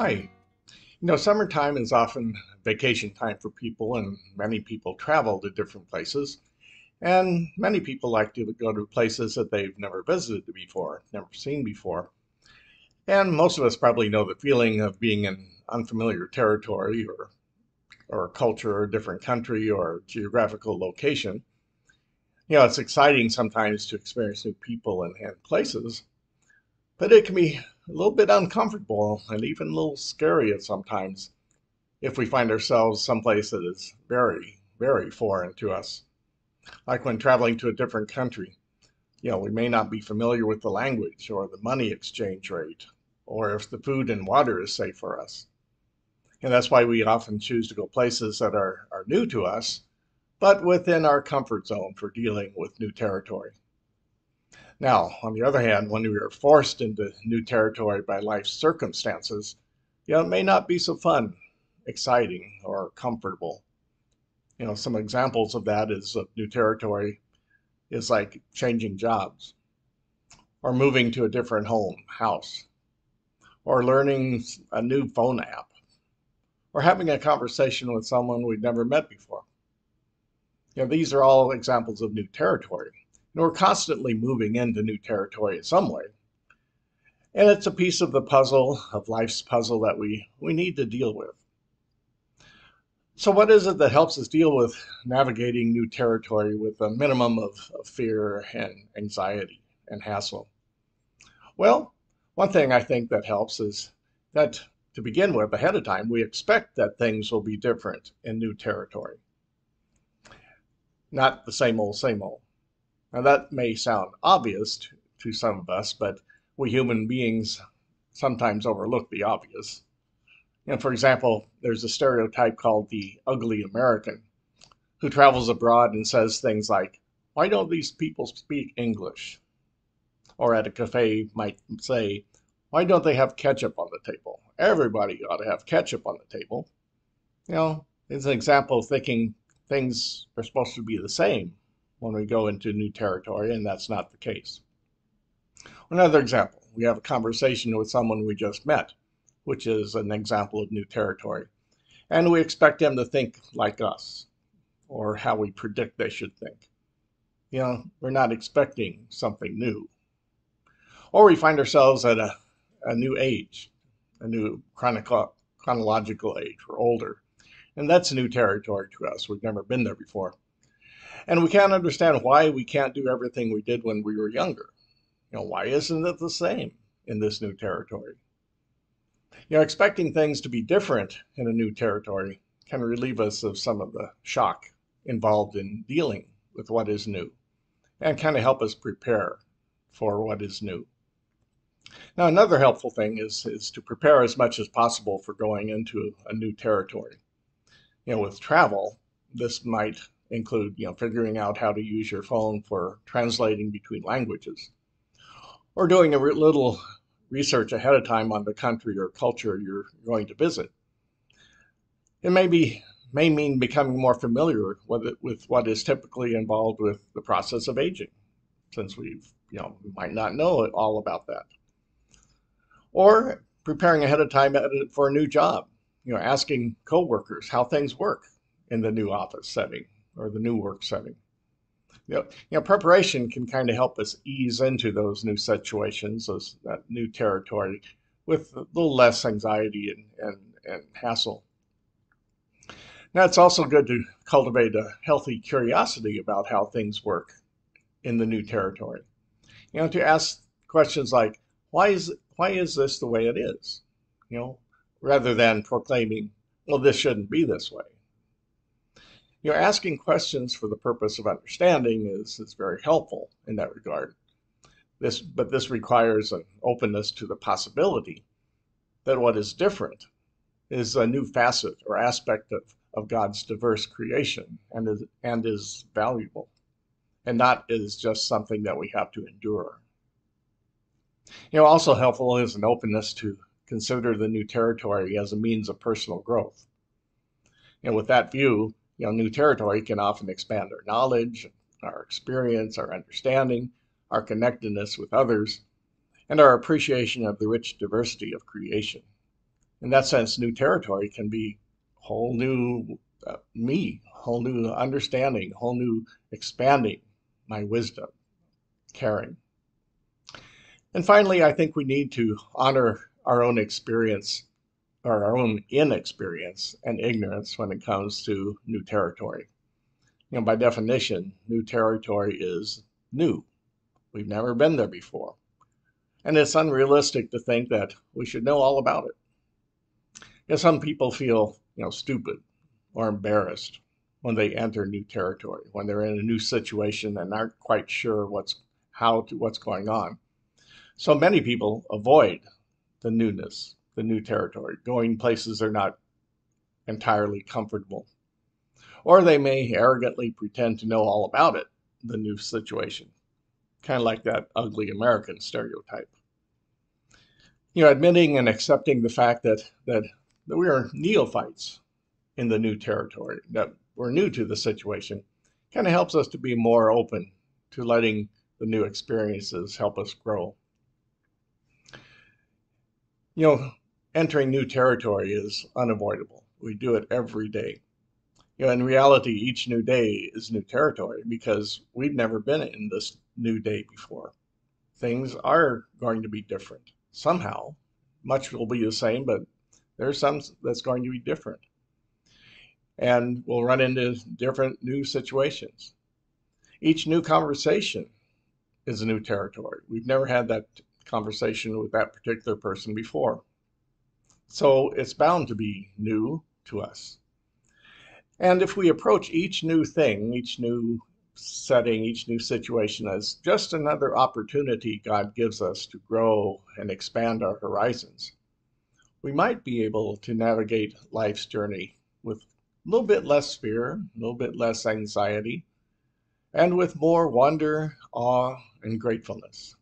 Hi. Summertime is often vacation time for people, and many people travel to different places. And many people like to go to places that they've never visited before, never seen before. And most of us probably know the feeling of being in unfamiliar territory or culture or different country or geographical location. It's exciting sometimes to experience new people and places, but it can be a little bit uncomfortable and even a little scary at sometimes if we find ourselves someplace that is very, very foreign to us. Like when traveling to a different country, we may not be familiar with the language or the money exchange rate, or if the food and water is safe for us. And that's why we often choose to go places that are new to us, but within our comfort zone for dealing with new territory. Now, on the other hand, when we are forced into new territory by life's circumstances, it may not be so fun, exciting, or comfortable. Some examples of that is new territory is like changing jobs or moving to a different house, or learning a new phone app, or having a conversation with someone we've never met before. These are all examples of new territory. And we're constantly moving into new territory in some way. And it's a piece of the puzzle, of life's puzzle that we need to deal with. So what is it that helps us deal with navigating new territory with a minimum of fear and anxiety and hassle? Well, one thing I think that helps is that to begin with, ahead of time, we expect that things will be different in new territory. Not the same old, same old. Now that may sound obvious to some of us, but we human beings sometimes overlook the obvious. For example, there's a stereotype called the ugly American who travels abroad and says things like, "Why don't these people speak English?" Or at a cafe might say, "Why don't they have ketchup on the table? Everybody ought to have ketchup on the table." It's an example of thinking things are supposed to be the same when we go into new territory, and that's not the case. Another example, we have a conversation with someone we just met, which is an example of new territory. And we expect them to think like us, or how we predict they should think. We're not expecting something new. Or we find ourselves at a new age, a new chronological age. We're older. And that's new territory to us. We've never been there before. And we can't understand why we can't do everything we did when we were younger. Why isn't it the same in this new territory? Expecting things to be different in a new territory can relieve us of some of the shock involved in dealing with what is new and kind of help us prepare for what is new. Now, another helpful thing is to prepare as much as possible for going into a new territory. With travel, this might include, figuring out how to use your phone for translating between languages, or doing a little research ahead of time on the country or culture you're going to visit. It may mean becoming more familiar with what is typically involved with the process of aging, since we might not know all about that. Or preparing ahead of time for a new job, asking coworkers how things work in the new office setting or the new work setting. Preparation can kind of help us ease into those new situations, that new territory, with a little less anxiety and hassle. Now, it's also good to cultivate a healthy curiosity about how things work in the new territory. To ask questions like, why is this the way it is? Rather than proclaiming, well, this shouldn't be this way. Asking questions for the purpose of understanding is very helpful in that regard. But this requires an openness to the possibility that what is different is a new facet or aspect of God's diverse creation and is valuable, and not is just something that we have to endure. Also helpful is an openness to consider the new territory as a means of personal growth. With that view, new territory can often expand our knowledge, our experience, our understanding, our connectedness with others, and our appreciation of the rich diversity of creation. In that sense, new territory can be whole new me, whole new understanding, whole new expanding my wisdom, caring. And finally, I think we need to honor our own experience or our own inexperience and ignorance when it comes to new territory. By definition, new territory is new. We've never been there before. And it's unrealistic to think that we should know all about it. Some people feel, stupid or embarrassed when they enter new territory, when they're in a new situation and aren't quite sure what's going on. So many people avoid the newness, the new territory, going places they're not entirely comfortable. Or they may arrogantly pretend to know all about it, the new situation, kind of like that ugly American stereotype. Admitting and accepting the fact that we are neophytes in the new territory, that we're new to the situation, kind of helps us to be more open to letting the new experiences help us grow. Entering new territory is unavoidable. We do it every day. In reality, each new day is new territory because we've never been in this new day before. Things are going to be different somehow. Much will be the same, but there's some that's going to be different. And we'll run into different new situations. Each new conversation is a new territory. We've never had that conversation with that particular person before. So it's bound to be new to us. And if we approach each new thing, each new setting, each new situation as just another opportunity God gives us to grow and expand our horizons, we might be able to navigate life's journey with a little bit less fear, a little bit less anxiety, and with more wonder, awe, and gratefulness.